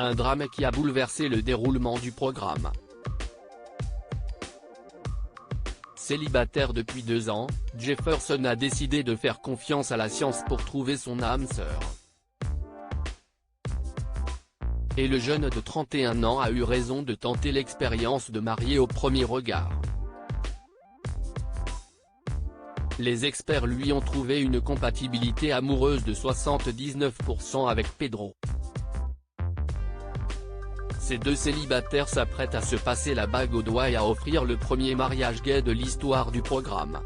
un drame qui a bouleversé le déroulement du programme. Célibataire depuis 2 ans, Jefferson a décidé de faire confiance à la science pour trouver son âme sœur. Et le jeune de 31 ans a eu raison de tenter l'expérience de marier au premier regard. Les experts lui ont trouvé une compatibilité amoureuse de 79% avec Pedro. Ces 2 célibataires s'apprêtent à se passer la bague au doigt et à offrir le premier mariage gay de l'histoire du programme.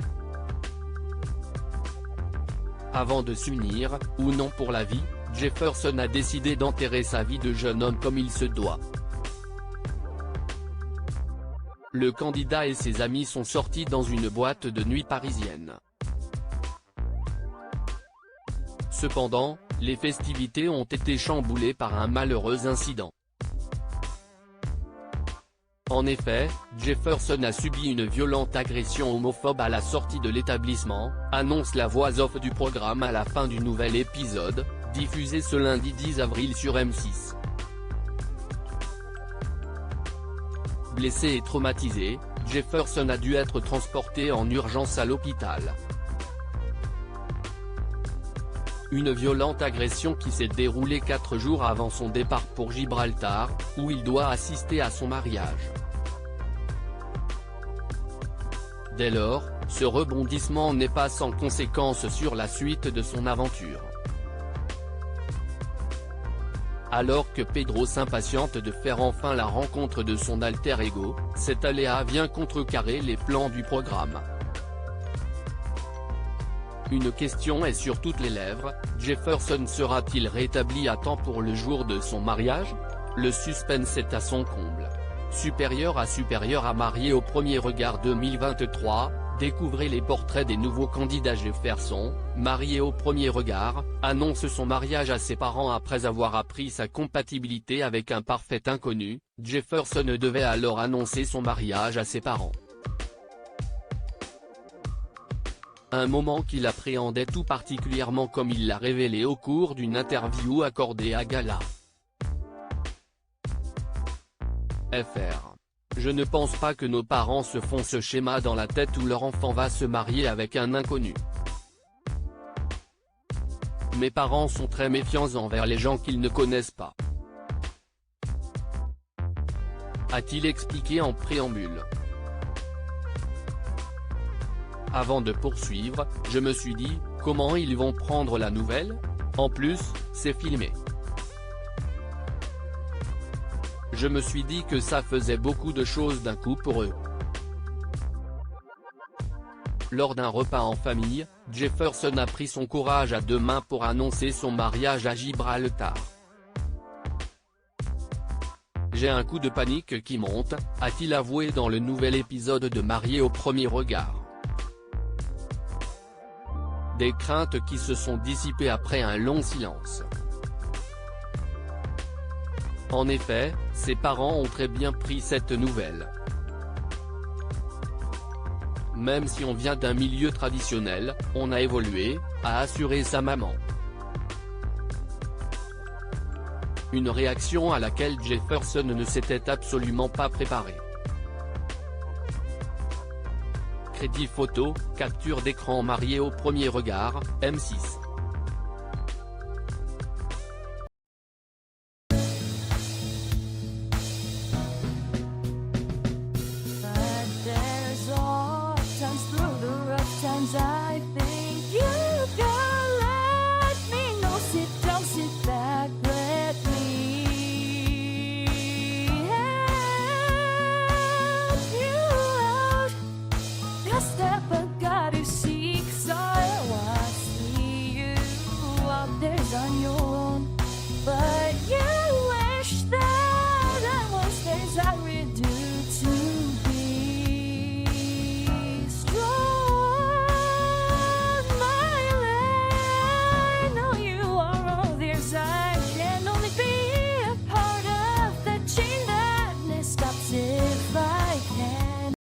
Avant de s'unir, ou non pour la vie, Jefferson a décidé d'enterrer sa vie de jeune homme comme il se doit. Le candidat et ses amis sont sortis dans une boîte de nuit parisienne. Cependant, les festivités ont été chamboulées par un malheureux incident. En effet, Jefferson a subi une violente agression homophobe à la sortie de l'établissement, annonce la voix off du programme à la fin du nouvel épisode, diffusé ce lundi 10 avril sur M6. Blessé et traumatisé, Jefferson a dû être transporté en urgence à l'hôpital. Une violente agression qui s'est déroulée 4 jours avant son départ pour Gibraltar, où il doit assister à son mariage. Dès lors, ce rebondissement n'est pas sans conséquence sur la suite de son aventure. Alors que Pedro s'impatiente de faire enfin la rencontre de son alter ego, cet aléa vient contrecarrer les plans du programme. Une question est sur toutes les lèvres, Jefferson sera-t-il rétabli à temps pour le jour de son mariage? Le suspense est à son comble. Supérieur à marié au premier regard 2023, découvrez les portraits des nouveaux candidats. Jefferson, marié au premier regard, annonce son mariage à ses parents après avoir appris sa compatibilité avec un parfait inconnu. Jefferson devait alors annoncer son mariage à ses parents. Un moment qu'il appréhendait tout particulièrement comme il l'a révélé au cours d'une interview accordée à Gala. Je ne pense pas que nos parents se font ce schéma dans la tête où leur enfant va se marier avec un inconnu. Mes parents sont très méfiants envers les gens qu'ils ne connaissent pas, a-t-il expliqué en préambule. Avant de poursuivre, je me suis dit, comment ils vont prendre la nouvelle? En plus, c'est filmé. Je me suis dit que ça faisait beaucoup de choses d'un coup pour eux. Lors d'un repas en famille, Jefferson a pris son courage à 2 mains pour annoncer son mariage à Gibraltar. J'ai un coup de panique qui monte, a-t-il avoué dans le nouvel épisode de Marié au premier regard. Des craintes qui se sont dissipées après un long silence. En effet, ses parents ont très bien pris cette nouvelle. Même si on vient d'un milieu traditionnel, on a évolué, a assuré sa maman. Une réaction à laquelle Jefferson ne s'était absolument pas préparé. Crédit photo, capture d'écran marié au premier regard, M6.